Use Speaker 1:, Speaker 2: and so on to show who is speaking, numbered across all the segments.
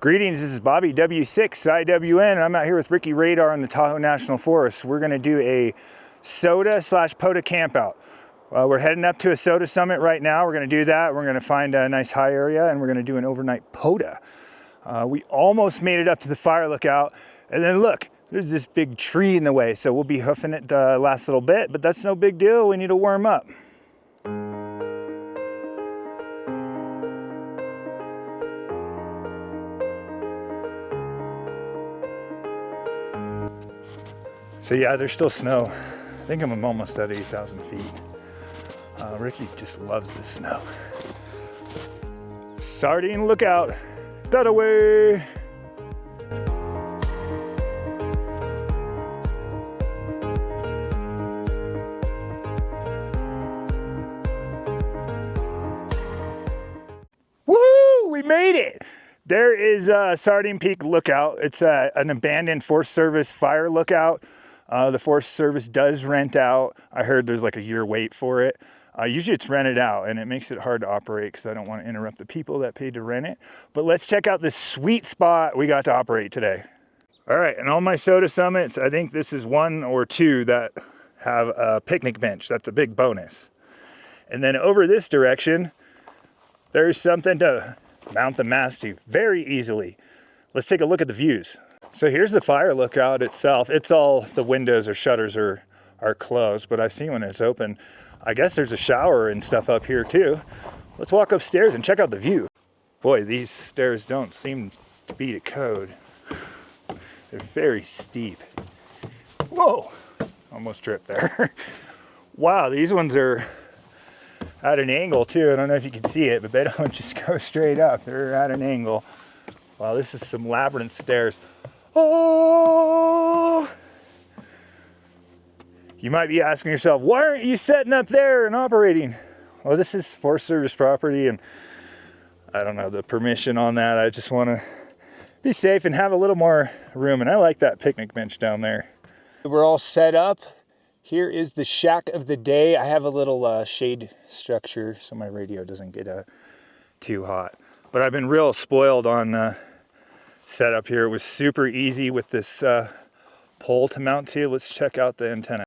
Speaker 1: Greetings, this is Bobby W6 IWN, and I'm out here with Ricky Radar in the Tahoe National Forest. We're going to do a SOTA/POTA campout. We're heading up to a SOTA summit right now. We're going to do that. We're going to find a nice high area, and we're going to do an overnight POTA. We almost made it up to the fire lookout, and then look, there's this big tree in the way, so we'll be hoofing it the last little bit, but that's no big deal. We need to warm up. So yeah, there's still snow. I think I'm almost at 8,000 feet. Ricky just loves the snow. Sardine, look out, that away. Woo, we made it. There is Sardine Peak Lookout. It's an abandoned Forest Service fire lookout. The Forest Service does rent out. I heard there's like a year wait for it. Usually it's rented out, and it makes it hard to operate because I don't want to interrupt the people that paid to rent it. But let's check out this sweet spot we got to operate today. All right, and all my SOTA summits, I think this is one or two that have a picnic bench. That's a big bonus. And then over this direction, there's something to mount the mast to very easily. Let's take a look at the views. So here's the fire lookout itself. It's all, the windows or shutters are closed, but I've seen when it's open. I guess there's a shower and stuff up here too. Let's walk upstairs and check out the view. Boy, these stairs don't seem to be to code. They're very steep. Whoa, almost tripped there. Wow, these ones are at an angle too. I don't know if you can see it, but they don't just go straight up. They're at an angle. Wow, this is some labyrinth stairs. Oh! You might be asking yourself, why aren't you setting up there and operating? Well, this is Forest Service property, and I don't know the permission on that. I just want to be safe and have a little more room, and I like that picnic bench down there. We're all set up. Here is the shack of the day. I have a little shade structure so my radio doesn't get too hot. But I've been real spoiled on setup here. It was super easy with this pole to mount to. Let's check out the antenna.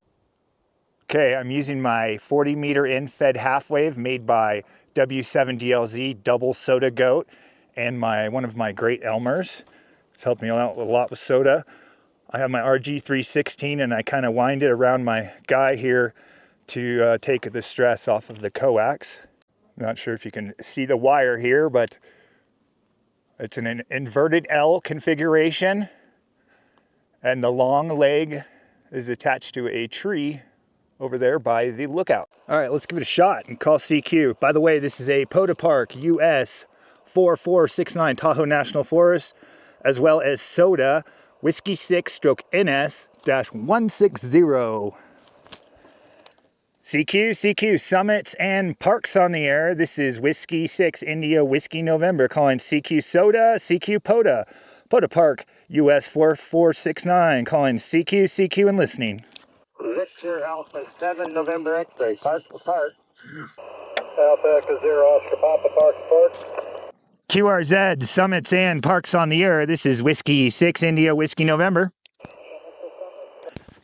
Speaker 1: Okay, I'm using my 40 meter in fed half wave made by W7DLZ double SOTA goat and one of my great Elmers. It's helped me out a lot with SOTA. I have my RG316 and I kind of wind it around my guy here to take the stress off of the coax. I'm not sure if you can see the wire here, but it's an inverted L configuration, and the long leg is attached to a tree over there by the lookout. All right, let's give it a shot and call CQ. By the way, this is a POTA Park US 4469 Tahoe National Forest, as well as SOTA Whiskey 6/NS-160. CQ, summits and parks on the air. This is Whiskey 6 India Whiskey November calling CQ SOTA, CQ POTA. POTA Park US 4469 calling CQ and listening.
Speaker 2: Victor Alpha 7 November X-ray, park to park. Alpha Echo 0 Oscar Papa, park to park.
Speaker 1: QRZ, summits and parks on the air. This is Whiskey 6 India Whiskey November.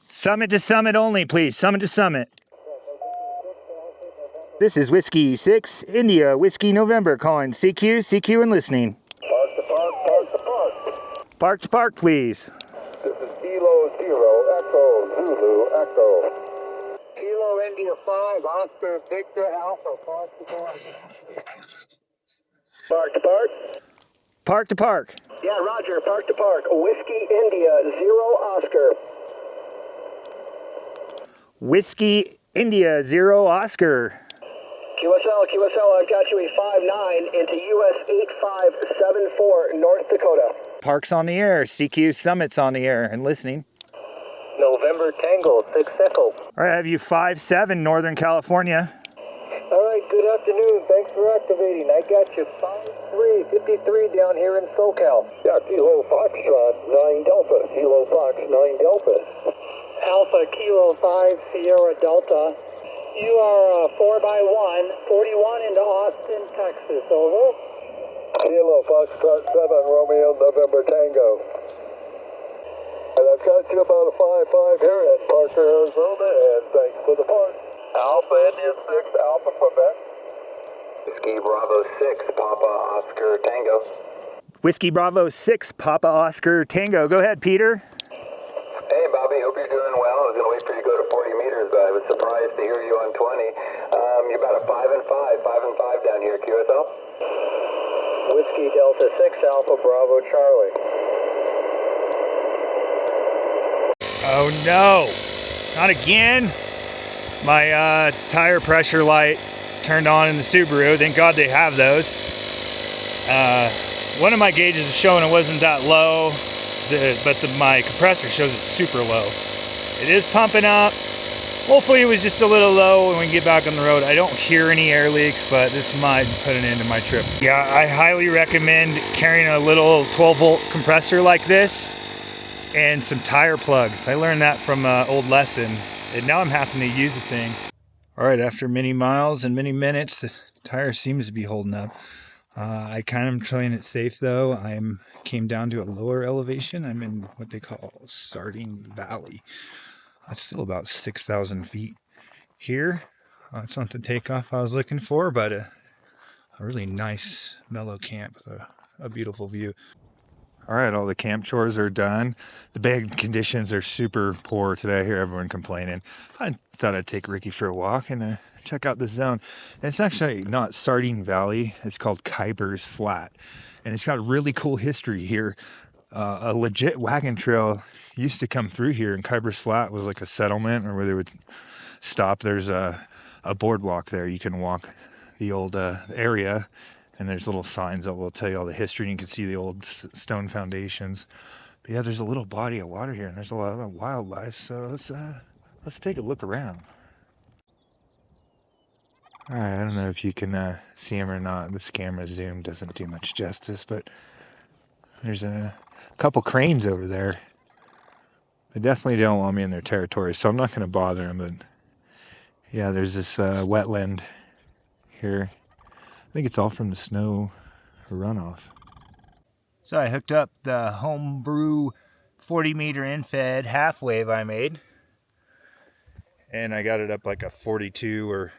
Speaker 1: Summit to summit only, please. Summit to summit. This is Whiskey 6 India Whiskey November calling CQ and listening.
Speaker 2: Park to park, park to park.
Speaker 1: Park to park, please.
Speaker 2: This is Kilo 0 Echo Zulu Echo. Kilo India 5 Oscar Victor Alpha, park to park. Park to park?
Speaker 1: Park to park.
Speaker 2: Yeah, roger, park to park. Whiskey India 0 Oscar.
Speaker 1: Whiskey India 0 Oscar.
Speaker 2: QSL, I've got you a 5-9 into US 8574 North Dakota.
Speaker 1: Parks on the air, CQ summits on the air and listening.
Speaker 2: November Tango 6 Echo.
Speaker 1: All right, I have you 5-7 Northern California.
Speaker 2: All right, good afternoon. Thanks for activating. I got you 53 down here in SoCal. Yeah, Kilo Foxtrot 9 Delta. Kilo Fox 9 Delta. Alpha Kilo 5 Sierra Delta. You are 4x1, 41 into Austin, Texas. Over. Kilo Foxtrot 7 Romeo you about a 5-5 here at Parker, Arizona, and thanks for the park. Alpha India 6, Alpha Quebec. Whiskey Bravo 6, Papa Oscar Tango.
Speaker 1: Whiskey Bravo 6, Papa Oscar Tango. Go ahead, Peter.
Speaker 2: Hey, Bobby, hope you're doing well. I was going to wait for you to go to 40 meters, but I was surprised to hear you on 20. You're about a 5 and 5 down here, QSL. Whiskey Delta 6, Alpha Bravo Charlie.
Speaker 1: Oh no, not again. My tire pressure light turned on in the Subaru. Thank God they have those. One of my gauges is showing it wasn't that low, but my compressor shows it's super low. It is pumping up. Hopefully it was just a little low when we get back on the road. I don't hear any air leaks, but this might put an end to my trip. Yeah, I highly recommend carrying a little 12-volt compressor like this and some tire plugs. I learned that from an old lesson, and now I'm having to use the thing. All right, after many miles and many minutes, the tire seems to be holding up. I kind of playing it safe though. Came down to a lower elevation. I'm in what they call Sardine Valley. That's still about 6,000 feet here. It's not the takeoff I was looking for, but a really nice mellow camp with a beautiful view. All right, all the camp chores are done. The bed conditions are super poor today. I hear everyone complaining. I thought I'd take Ricky for a walk and check out this zone. And it's actually not Sardine Valley. It's called Khyber's Flat. And it's got really cool history here. A legit wagon trail used to come through here, and Khyber's Flat was like a settlement or where they would stop. There's a boardwalk there. You can walk the old area. And there's little signs that will tell you all the history, and you can see the old stone foundations. But yeah, there's a little body of water here, and there's a lot of wildlife. So let's take a look around. All right, I don't know if you can see him or not. This camera zoom doesn't do much justice, but there's a couple cranes over there. They definitely don't want me in their territory, so I'm not going to bother them. But yeah, there's this wetland here. I think it's all from the snow runoff. So I hooked up the homebrew 40-meter infed half wave I made. And I got it up like a 42 or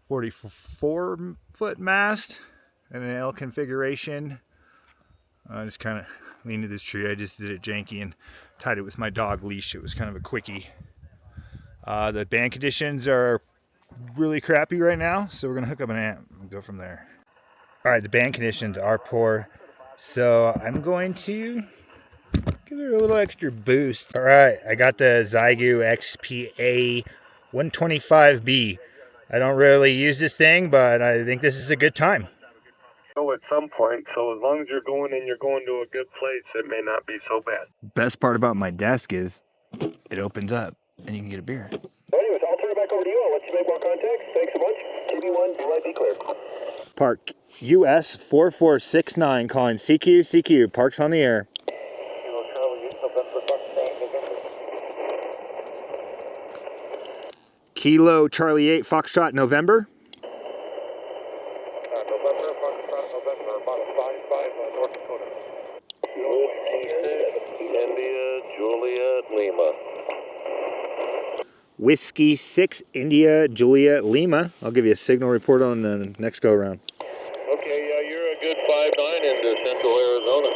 Speaker 1: 44 foot mast in an L configuration. I just kind of leaned to this tree. I just did it janky and tied it with my dog leash. It was kind of a quickie. The band conditions are really crappy right now, so we're gonna hook up an amp and go from there. All right, the band conditions are poor, so I'm going to give it a little extra boost. All right, I got the Xiegu XPA 125B. I don't really use this thing, but I think this is a good time.
Speaker 3: At some point, so as long as you're going to a good place, it may not be so bad.
Speaker 1: Best part about my desk is it opens up and you can get a beer.
Speaker 2: Anyways, I'll turn it back over to you. I'll let you make more contact. Thanks so much. TV1, you might be clear.
Speaker 1: Park US 4469 calling CQ. Park's on the air. Kilo Charlie 8 Foxtrot November.
Speaker 3: November, Foxtrot, November, about a 5-5 North Dakota. India, Juliet, Lima.
Speaker 1: Whiskey 6 India Juliet Lima. I'll give you a signal report on the next go around.
Speaker 3: Okay, yeah, you're a good 5-9 into central Arizona.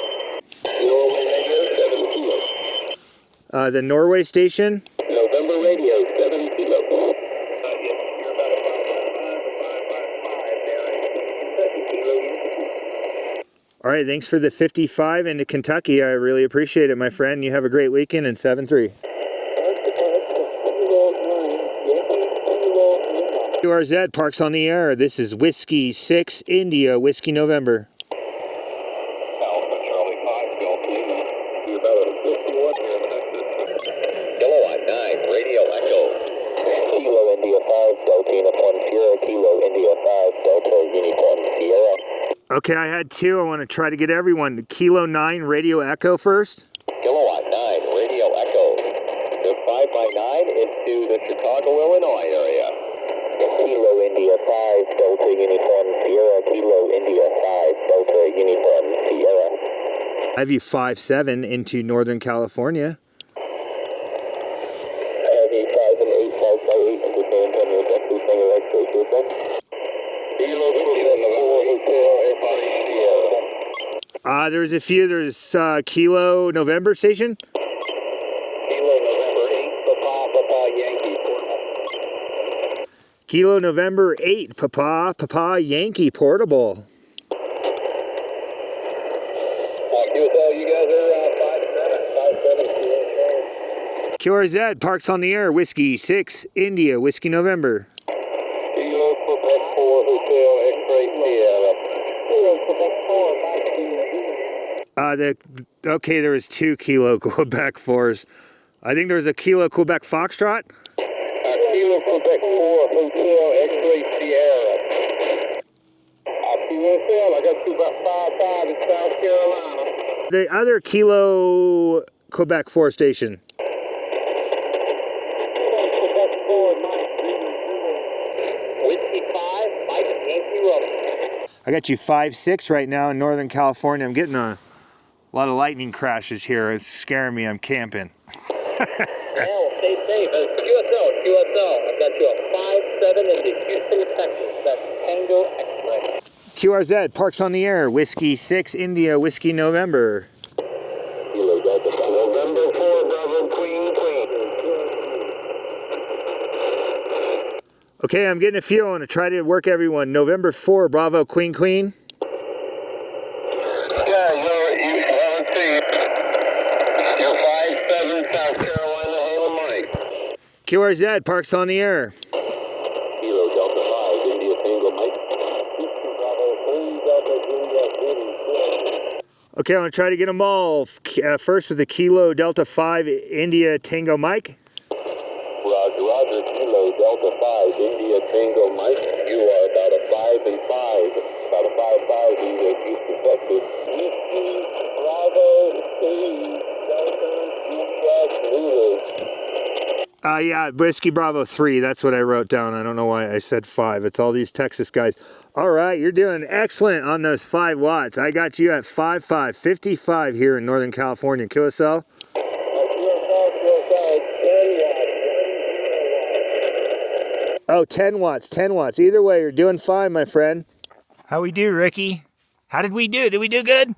Speaker 2: Norway radio, 7 kilos.
Speaker 1: The Norway station.
Speaker 2: November radio, 7 kilos.
Speaker 1: All right, thanks for the 55 into Kentucky. I really appreciate it, my friend. You have a great weekend in 7-3. URZ, Parks on the air. This is Whiskey 6 India Whiskey November.
Speaker 2: Alpha Charlie 5, Delta Lima. You're about a 51 here in the next Kilowatt 9, radio echo. Kilo India 5, Delta Uniform Sierra. Kilo India 5, Delta Uniform Sierra.
Speaker 1: Okay, I had two. I want to try to get everyone. Kilo 9 radio echo first.
Speaker 2: Kilowatt 9, radio echo. The 5x9 into the Chicago, Illinois area. Kilo India 5, Delta Uniform Sierra. Kilo India 5, Delta Uniform Sierra.
Speaker 1: I have you 5-7 into Northern California. There's a few. There's Kilo November station.
Speaker 2: Kilo November 8, Papa Yankee.
Speaker 1: Kilo November 8, Papa Yankee portable.
Speaker 2: QSL, you guys are 5-7.
Speaker 1: QRZ, Parks on the Air, Whiskey 6, India, Whiskey November.
Speaker 2: Kilo Quebec 4, Hotel X-Ray Sierra. Kilo Quebec 4,
Speaker 1: Okay, there was 2 Kilo Quebec 4s. I think there was a Kilo Quebec Foxtrot.
Speaker 2: Kilo Quebec 4, Hotel X-Ray Sierra. QSL, I got you about 5-5 in South Carolina.
Speaker 1: The other Kilo Quebec 4 station.
Speaker 2: Quebec 4, Whiskey 5, Mike Yankee Robert.
Speaker 1: I got you 5-6 right now in Northern California. I'm getting a lot of lightning crashes here. It's scaring me. I'm camping.
Speaker 2: Oh, stay safe. QSL. I've got you a 5-7 in Houston, Texas. That's Tango X-Ray.
Speaker 1: QRZ, Parks on the Air, Whiskey 6, India, Whiskey November.
Speaker 2: Kilo Delta November 4, Bravo Queen.
Speaker 1: Okay, I'm getting a few. I want to try to work everyone. November 4, Bravo Queen.
Speaker 2: Yeah, let's see. You're 5-7, South Carolina, Halo Mike.
Speaker 1: QRZ, Parks on the Air.
Speaker 2: Kilo Delta 5, India Tango Mike. Bravo 3, Delta India.
Speaker 1: Okay, I want to try to get them all. First with the Kilo Delta 5, India Tango Mike.
Speaker 2: Roger, Kilo Delta 5, India Tango Mike. You are about a 5 and 5. About a 5-5 in Houston, Texas. Whiskey, Bravo 3, Delta India.
Speaker 1: Yeah, Whiskey Bravo 3. That's what I wrote down. I don't know why I said 5. It's all these Texas guys. All right, you're doing excellent on those 5 watts. I got you at 5.5, 55 here in Northern California. QSL? Oh, 10 watts, 10 watts. Either way, you're doing fine, my friend. How we do, Ricky? How did we do? Did we do good?